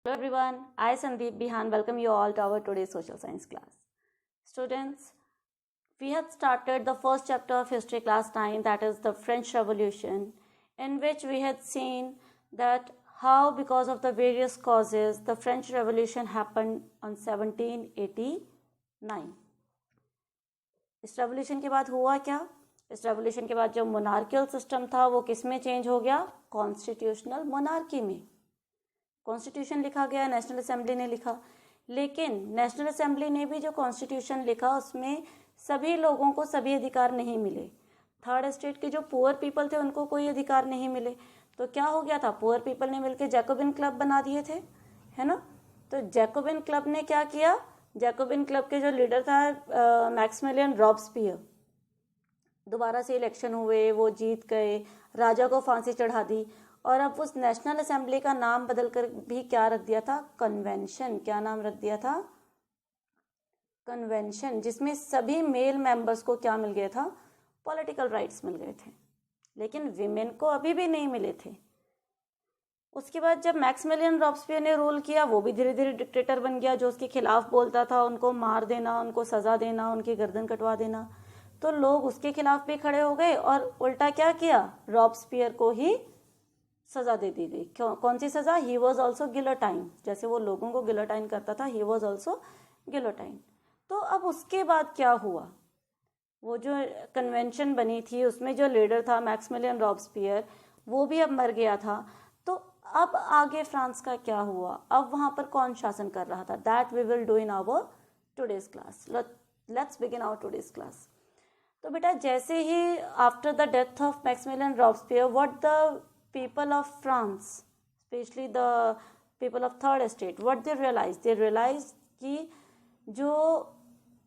Hello everyone, I Sandeep Bihan welcome you all to our today's social science class. Students, we had started the first chapter of history class 9, that is the French Revolution, in which we had seen that how because of the various causes the French Revolution happened on 1789. इस revolution के बाद हुआ क्या? इस revolution के बाद जो monarchial system था वो किस में चेंज हो गया? कॉन्स्टिट्यूशनल मोनार्की में. कॉन्स्टिट्यूशन लिखा गया, नेशनल असेंबली ने लिखा, लेकिन नेशनल असेंबली ने भी जो कॉन्स्टिट्यूशन लिखा उसमें सभी लोगों को सभी अधिकार नहीं मिले. थर्ड स्टेट के जो पुअर पीपल थे उनको कोई अधिकार नहीं मिले. तो क्या हो गया था? पुअर पीपल ने मिलकर जैकोबिन क्लब बना दिए थे, है ना. तो जैकोबिन क्लब ने क्या किया? जैकोबिन क्लब के जो लीडर था मैक्सिमिलियन रॉबस्पियर, दोबारा से इलेक्शन हुए, वो जीत गए, राजा को फांसी चढ़ा दी और अब उस नेशनल असेंबली का नाम बदलकर भी क्या रख दिया था? कन्वेंशन. क्या नाम रख दिया था? कन्वेंशन, जिसमें सभी मेल मेंबर्स को क्या मिल गया था? पॉलिटिकल राइट्स मिल गए थे, लेकिन विमेन को अभी भी नहीं मिले थे. उसके बाद जब मैक्सिमिलियन रॉबस्पियर ने रूल किया, वो भी धीरे धीरे डिक्टेटर बन गया. जो उसके खिलाफ बोलता था उनको मार देना, उनको सजा देना, उनकी गर्दन कटवा देना. तो लोग उसके खिलाफ भी खड़े हो गए और उल्टा क्या किया? रॉबस्पियर को ही सजा दे दी गई. कौन सी सजा? He was also guillotine. जैसे वो लोगों को गिलोटाइन करता था, ही वॉज ऑल्सो गिलोटाइन. तो अब उसके बाद क्या हुआ? वो जो कन्वेंशन बनी थी उसमें जो लीडर था मैक्सिमिलियन रॉबस्पियर, वो भी अब मर गया था. तो अब आगे फ्रांस का क्या हुआ? अब वहां पर कौन शासन कर रहा था? That we will do in our today's class. Let's begin our today's class. तो बेटा, जैसे ही after the death of Maximilien Robespierre, what the people of France, especially the people of third estate, what they realized कि जो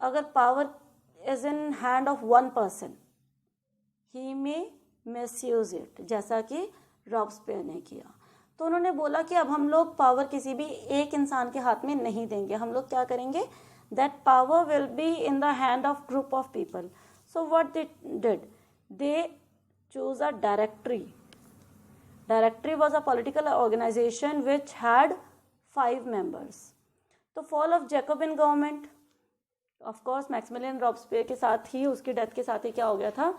अगर power is in hand of one person, he may misuse it, जैसा कि Robespierre ने किया. तो उन्होंने बोला कि अब हम लोग पावर किसी भी एक इंसान के हाथ में नहीं देंगे. हम लोग क्या करेंगे? that power will be in the hand of group of people. So what they did, they chose a directory. Directory was a political organization which had 5 members. तो fall of Jacobin government, of course Maximilien Robespierre के साथ ही, उसकी death के साथ ही क्या हो गया था?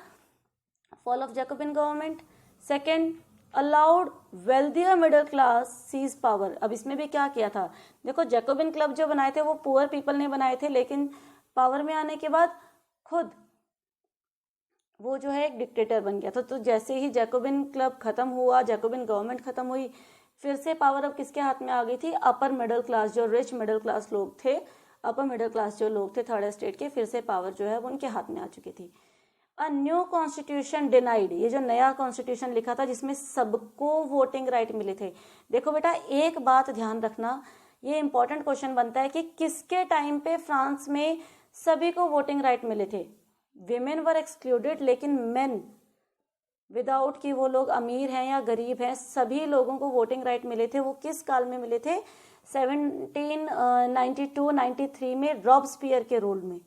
Fall of Jacobin government. Second, allowed wealthier middle class seize power. अब इसमें भी क्या किया था? देखो, जैकोबिन क्लब जो बनाए थे वो पुअर पीपल ने बनाए थे, लेकिन पावर में आने के बाद खुद वो जो है एक डिक्टेटर बन गया था. तो जैसे ही जैकोबिन क्लब खत्म हुआ, जैकोबिन गवर्नमेंट खत्म हुई, फिर से पावर अब किसके हाथ में आ गई थी? अपर मिडिल क्लास, जो रिच मिडिल क्लास लोग थे, अपर मिडिल क्लास जो लोग थे थर्ड स्टेट के, फिर से पावर जो है वो उनके हाथ में आ चुकी थी. A new constitution denied. ये जो नया कॉन्स्टिट्यूशन लिखा था जिसमें सबको वोटिंग राइट मिले थे. देखो बेटा, एक बात ध्यान रखना, ये इंपॉर्टेंट क्वेश्चन बनता है कि किसके टाइम पे फ्रांस में सभी को वोटिंग राइट मिले थे? विमेन वर एक्सक्लूडेड, लेकिन मेन विदाउट कि वो लोग अमीर हैं या गरीब हैं, सभी लोगों को वोटिंग राइट मिले थे. वो किस काल में मिले थे? 1792-93 में रॉबस्पियर के रूल में.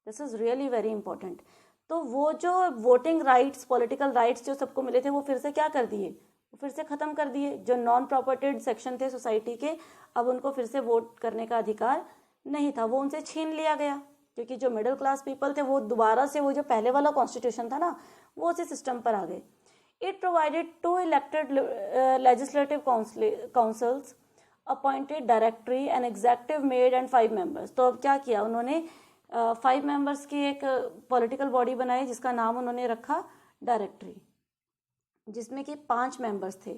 This is really very important. तो वो जो वोटिंग राइट्स, पॉलिटिकल राइट्स जो सबको मिले थे, वो फिर से क्या कर दिए? वो फिर से खत्म कर दिए. जो नॉन प्रॉपर्टीड सेक्शन थे सोसाइटी के, अब उनको फिर से वोट करने का अधिकार नहीं था, वो उनसे छीन लिया गया. क्योंकि जो मिडिल क्लास पीपल थे वो दोबारा से वो जो पहले वाला कॉन्स्टिट्यूशन था ना, वो उसी सिस्टम पर आ गए. It provided 2 elected legislative councils, appointed directory and executive made and 5 members. तो अब क्या किया उन्होंने? 5 मेंबर्स की एक पॉलिटिकल बॉडी बनाई जिसका नाम उन्होंने रखा डायरेक्टरी, जिसमें कि 5 मेंबर्स थे.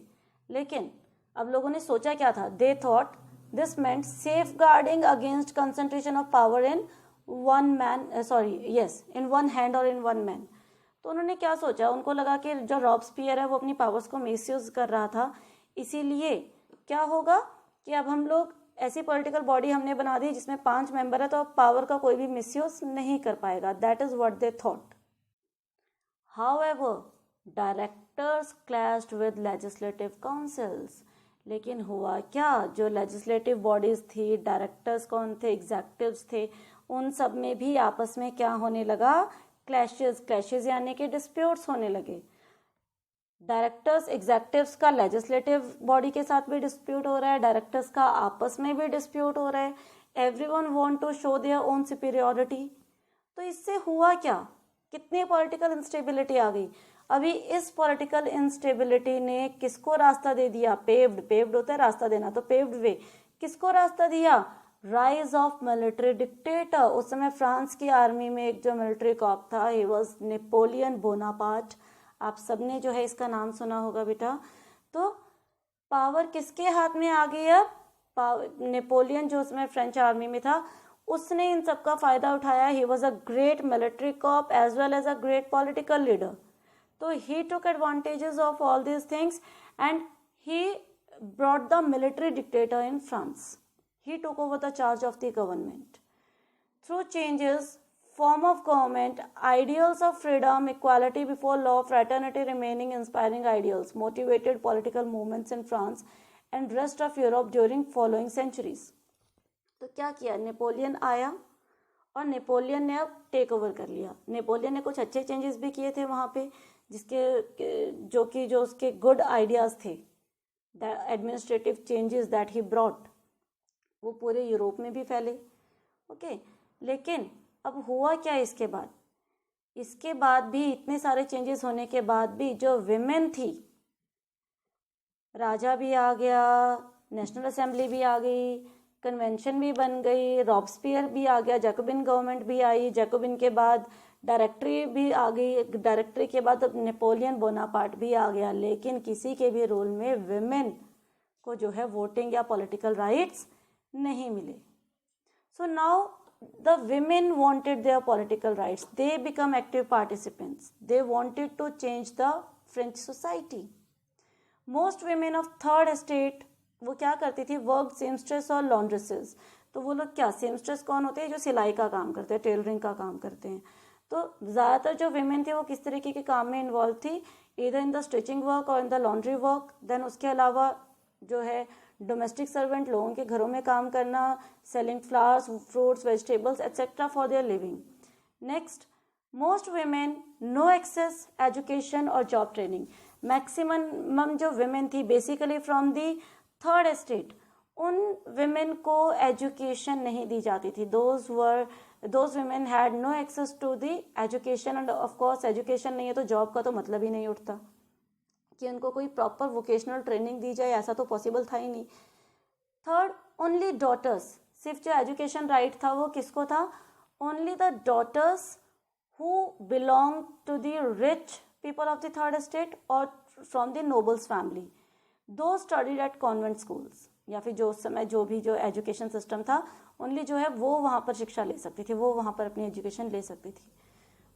लेकिन अब लोगों ने सोचा क्या था? They thought this meant safeguarding against concentration of power in one hand और इन वन मैन. तो उन्होंने क्या सोचा? उनको लगा कि जो रॉबस्पियर है वो अपनी पावर्स को मिसयूज कर रहा था, इसीलिए क्या होगा कि अब हम लोग ऐसी पॉलिटिकल बॉडी हमने बना दी जिसमें 5 मेंबर है, तो अब पावर का कोई भी मिसयूज नहीं कर पाएगा. That is what they thought. However, directors clashed with legislative councils. लेकिन हुआ क्या? जो लेजिस्लेटिव बॉडीज थी, डायरेक्टर्स कौन थे, एग्जेक्टिव्स थे, उन सब में भी आपस में क्या होने लगा? क्लैशेस यानी कि डिस्प्यूट्स होने लगे. डायरेक्टर्स एग्जेक्टिव्स का लेजिस्लेटिव बॉडी के साथ भी डिस्प्यूट हो रहा है, डायरेक्टर्स का आपस में भी डिस्प्यूट हो रहा है, everyone want to show their own superiority. तो इससे हुआ क्या, कितनी पॉलिटिकल इंस्टेबिलिटी आ गई। अभी इस पॉलिटिकल इंस्टेबिलिटी ने किसको रास्ता दे दिया, पेव्ड होता है रास्ता देना, तो पेव्ड वे, किसको रास्ता दिया, राइज ऑफ मिलिट्री डिक्टेटर। उस समय फ्रांस की आर्मी में एक जो मिलिट्री कॉप था, ही वाज नेपोलियन बोनापार्ट। आप सबने जो है इसका नाम सुना होगा बेटा। तो पावर किसके हाथ में आ गई अब, नेपोलियन जो उसमें फ्रेंच आर्मी में था, उसने इन सब का फायदा उठाया। He was a great military cop as well as a great political leader. तो he took advantages of all these things and he brought the military dictator in France. He took over the charge of the government. Through changes, form of government, ideals of freedom, equality before law, fraternity remaining inspiring ideals, motivated political movements in France and rest of Europe during following centuries. तो क्या किया, Napoleon आया और Napoleon ने अब take over कर लिया। Napoleon ने कुछ अच्छे चेंजेस भी किए थे वहाँ पे, जिसके जो उसके गुड आइडियाज़ थे, the administrative changes that he brought, वो पूरे यूरोप में भी फैले। ओके, लेकिन अब हुआ क्या इसके बाद, इसके बाद भी इतने सारे चेंजेस होने के बाद भी जो विमेन थी, राजा भी आ गया, नेशनल असेंबली भी आ गई, कन्वेंशन भी बन गई, रॉब्सपियर भी आ गया, जैकोबिन गवर्नमेंट भी आई, जैकोबिन के बाद डायरेक्टरी भी आ गई, डायरेक्टरी के बाद नेपोलियन बोनापार्ट भी आ गया, लेकिन किसी के भी रोल में विमेन को जो है वोटिंग या पॉलिटिकल राइट्स नहीं मिले। So now the women wanted their political rights, they become active participants, they wanted to change the French society. Most women of third estate वो क्या करती थी, वर्क सेमस्ट्रेस और लॉन्ड्रेसेस। तो वो लोग क्या, सेमस्ट्रेस कौन होते हैं, जो सिलाई का काम करते हैं, टेलरिंग का काम करते हैं। तो ज़्यादातर जो विमेन थी वो किस तरीके के काम में इन्वॉल्व थी, इधर इन द स्टिचिंग वर्क और in the laundry work. Then उसके अलावा जो है डोमेस्टिक सर्वेंट, लोगों के घरों में काम करना, selling flowers, fruits, vegetables etcetera for their living. Next, most women no access education और जॉब ट्रेनिंग। मैक्सिमम जो विमेन थी basically from the third estate, उन विमेन को एजुकेशन नहीं दी जाती थी। Those women had no access to the education, and of course education नहीं है तो जॉब का तो मतलब ही नहीं उठता कि उनको कोई प्रॉपर वोकेशनल ट्रेनिंग दी जाए, ऐसा तो पॉसिबल था ही नहीं। थर्ड, ओनली डॉटर्स, सिर्फ जो एजुकेशन राइट था वो किसको था, only the daughters who belong to the rich people of the third estate और from the nobles family, though studied at convent schools, या फिर जो उस समय जो भी जो एजुकेशन सिस्टम था, ओनली जो है वो वहाँ पर शिक्षा ले सकती थी, वो वहाँ पर अपनी एजुकेशन ले सकती थी।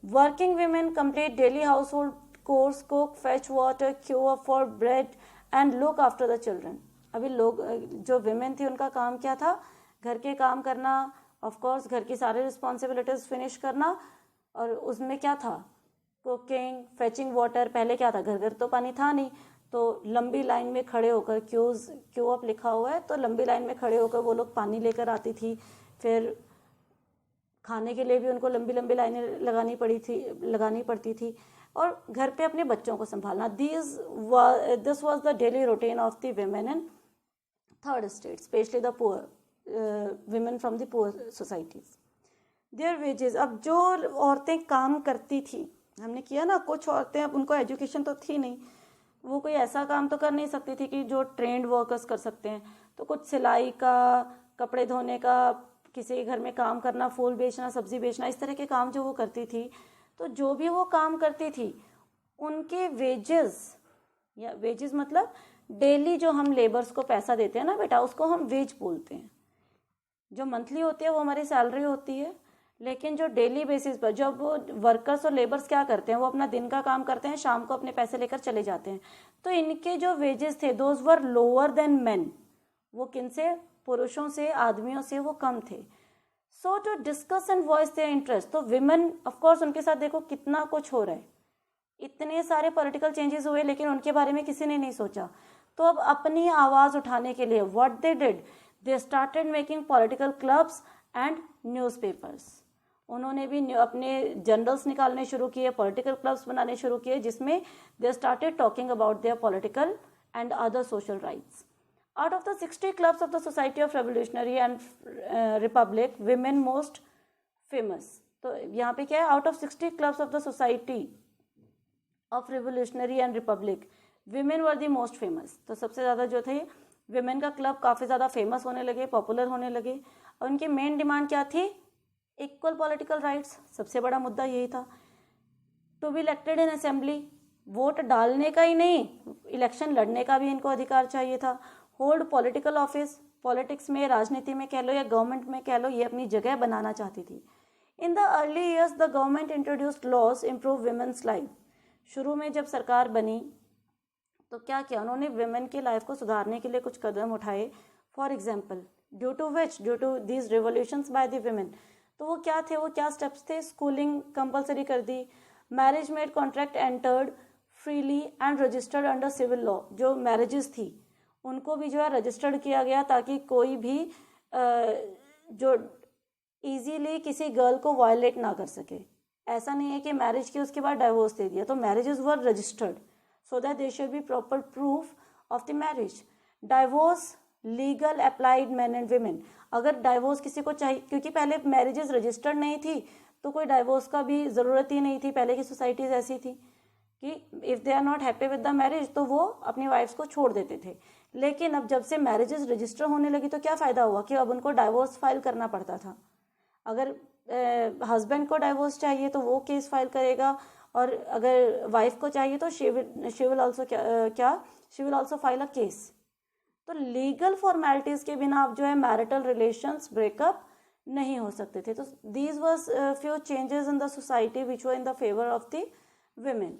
Working women complete daily house hold course, cook, fetch water, Q up for bread and look after the children. अभी लोग जो विमेन थी उनका काम क्या था, घर के काम करना, ऑफ कोर्स घर की सारी रिस्पॉन्सिबिलिटीज फिनिश करना, और उसमें क्या था, कुकिंग, फेचिंग वाटर। पहले क्या था, घर घर तो पानी था नहीं, तो लंबी लाइन में खड़े होकर, क्यू अप लिखा हुआ है, तो लंबी लाइन में खड़े होकर वो लोग पानी लेकर आती थी। फिर खाने के लिए भी उनको लंबी लंबी लाइनें लगानी पड़ती थी, और घर पे अपने बच्चों को संभालना। This was the daily routine of the women in third state, specially the poor women from the poor societies. Their wages, अब जो औरतें काम करती थी, हमने किया ना, कुछ औरतें, अब उनको एजुकेशन तो थी नहीं, वो कोई ऐसा काम तो कर नहीं सकती थी कि जो ट्रेंड वर्कर्स कर सकते हैं, तो कुछ सिलाई का, कपड़े धोने का, किसी के घर में काम करना, फूल बेचना, सब्जी बेचना, इस तरह के काम जो वो करती थी। तो जो भी वो काम करती थी उनके वेजेस, या वेजेस मतलब डेली जो हम लेबर्स को पैसा देते हैं ना बेटा, उसको हम वेज बोलते हैं। जो मंथली होती है वो हमारी सैलरी होती है, लेकिन जो डेली बेसिस पर जब वो वर्कर्स और लेबर्स क्या करते हैं, वो अपना दिन का काम करते हैं, शाम को अपने पैसे लेकर चले जाते हैं, तो इनके जो वेजेस थे those were lower than men. वो किनसे, पुरुषों से, आदमियों से वो कम थे। So to discuss and voice their interest, तो विमेन ऑफकोर्स उनके साथ देखो कितना कुछ हो रहा है, इतने सारे पॉलिटिकल चेंजेस हुए, लेकिन उनके बारे में किसी ने नहीं सोचा। तो अब अपनी आवाज़ उठाने के लिए what they did, they started making political clubs and newspapers. उन्होंने भी अपने जनरल्स निकालने शुरू किए, पॉलिटिकल क्लब्स बनाने शुरू किए, जिसमें they started talking about their political and other social rights. Out of the 60 clubs of the Society of Revolutionary and Republic, women most famous. तो यहाँ पे क्या है, out of 60 clubs of the Society of Revolutionary and Republic, women were the most famous. तो सबसे ज़्यादा जो थे women का क्लब काफ़ी ज़्यादा फेमस होने लगे, पॉपुलर होने लगे. और उनकी मेन डिमांड क्या थी? Equal political rights. सबसे बड़ा मुद्दा यही था. To be elected in assembly, vote डालने का ही नहीं, इलेक्शन लड़ने का भी इनको अधिकार चाहिए था. होल्ड पॉलिटिकल ऑफिस, पॉलिटिक्स में, राजनीति में कह लो या गवर्नमेंट में कह लो, ये अपनी जगह बनाना चाहती थी. In the early years the government introduced laws improve women's life. शुरू में जब सरकार बनी तो क्या किया उन्होंने, विमेन की लाइफ को सुधारने के लिए कुछ कदम उठाए. For example, due to these revolutions by the women. तो वो क्या थे, वो क्या स्टेप्स थे? स्कूलिंग कंपल्सरी कर दी, marriage made contract entered freely and registered under civil law. जो मैरिजेस थी उनको भी जो है रजिस्टर्ड किया गया, ताकि कोई भी जो इजीली किसी गर्ल को वायलेट ना कर सके. ऐसा नहीं है कि मैरिज की उसके बाद डाइवोर्स दे दिया. तो marriages were registered so that there should be proper proof of the marriage. Divorce legal applied man and women. अगर डाइवोर्स किसी को चाहिए, क्योंकि पहले मैरिजेस रजिस्टर्ड नहीं थी तो कोई डाइवोर्स का भी ज़रूरत ही नहीं थी. पहले की सोसाइटीज़ ऐसी थी कि if they are not happy with the marriage तो वो अपनी वाइफ्स को छोड़ देते थे. लेकिन अब जब से मैरिजेस रजिस्टर होने लगी तो क्या फ़ायदा हुआ कि अब उनको डाइवोर्स फाइल करना पड़ता था. अगर हस्बैंड को डाइवोर्स चाहिए तो वो केस फाइल करेगा, और अगर वाइफ को चाहिए तो she will also file a case. तो लीगल फॉर्मेलिटीज़ के बिना अब जो है मैरिटल रिलेशंस ब्रेकअप नहीं हो सकते थे. तो these was few changes in the society which were in the favour of the women.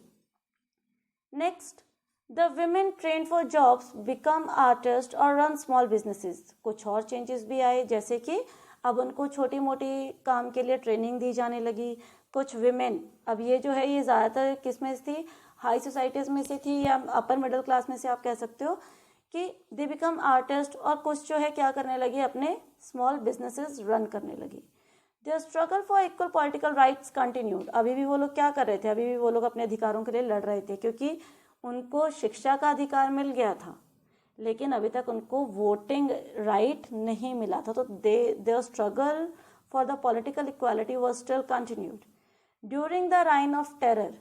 Next, the women trained for jobs become artists or run small businesses. कुछ और चेंजेस भी आए, जैसे कि अब उनको छोटी मोटी काम के लिए ट्रेनिंग दी जाने लगी. कुछ विमेन, अब ये जो है ये ज़्यादातर किस में थी, हाई सोसाइटीज़ में से थी या अपर मिडिल क्लास में से आप कह सकते हो, कि दे बिकम आर्टिस्ट. और कुछ जो है क्या करने लगी, अपने स्मॉल बिजनेसेस रन करने लगी. Their struggle for equal political rights continued. अभी भी वो लोग क्या कर रहे थे, अभी भी वो लोग अपने अधिकारों के लिए लड़ रहे थे, क्योंकि उनको शिक्षा का अधिकार मिल गया था लेकिन अभी तक उनको वोटिंग राइट नहीं मिला था. तो their struggle for the political equality was still continued. During the reign of terror,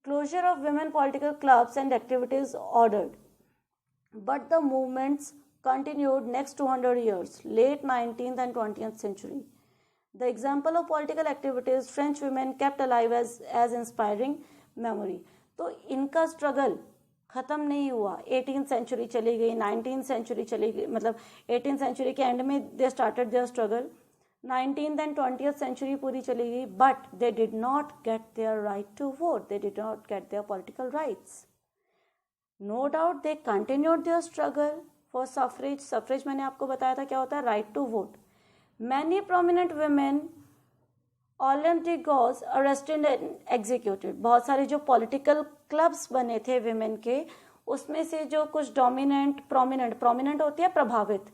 closure of women political clubs and activities ordered, but the movements continued next 200 years, late 19th and 20th century. The example of political activities French women kept alive as inspiring memory. तो इनका struggle ख़त्म नहीं हुआ. 18th century चली गई, 19th century चली गई, मतलब 18th सेंचुरी के एंड में they started their struggle. 19th and 20th century पूरी चली गई, but they did not get their right to vote. They did not get their political rights. No doubt they continued their struggle for suffrage. Suffrage मैंने आपको बताया था क्या होता है, right to vote. Many prominent women Olympic goals arrested and executed. बहुत सारे जो political clubs बने थे women के, उसमें से जो कुछ prominent होती है प्रभावित,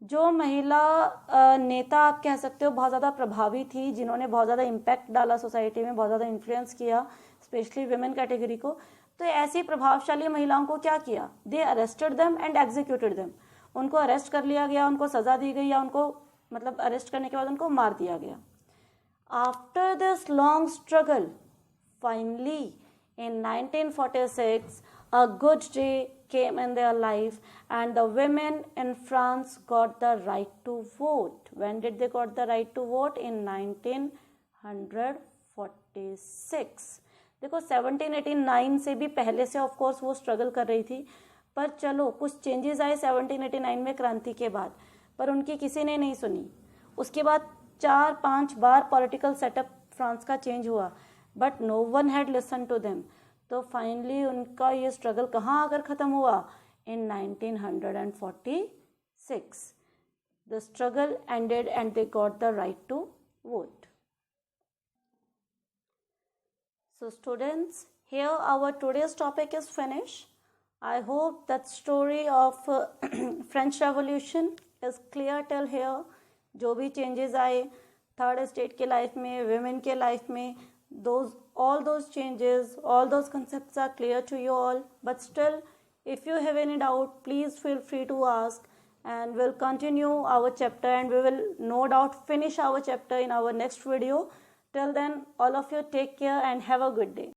जो महिला नेता आप कह सकते हो बहुत ज़्यादा प्रभावी थी, जिन्होंने बहुत ज़्यादा इम्पैक्ट डाला सोसाइटी में, बहुत ज़्यादा इन्फ्लुएंस किया स्पेशली विमेन कैटेगरी को. तो ऐसी प्रभावशाली महिलाओं को क्या किया, they arrested them and executed them. उनको अरेस्ट कर लिया गया, उनको सज़ा दी गई, या उनको मतलब अरेस्ट करने के बाद उनको मार दिया गया. After this long struggle finally in 1946 a good day came in their life and the women in France got the right to vote. When did they got the right to vote? In 1946. देखो 1789 से भी पहले से of course वो struggle कर रही थी, पर चलो कुछ चेंजेस आए 1789 में क्रांति के बाद, पर उनकी किसी ने नहीं सुनी. उसके बाद 4-5 बार पॉलिटिकल सेटअप फ्रांस का चेंज हुआ, but no one had listen to them. तो फाइनली उनका ये स्ट्रगल कहाँ आकर ख़त्म हुआ, in 1946. The struggle ended and they got the right to vote. So students, here our today's topic is finish. I hope that story of French revolution is clear till here. जो भी changes आए third state के life में, women के life में, all those changes, all those concepts are clear to you all. But still, if you have any doubt, please feel free to ask, and we'll continue our chapter, and we will no doubt finish our chapter in our next video. Till then, all of you take care and have a good day.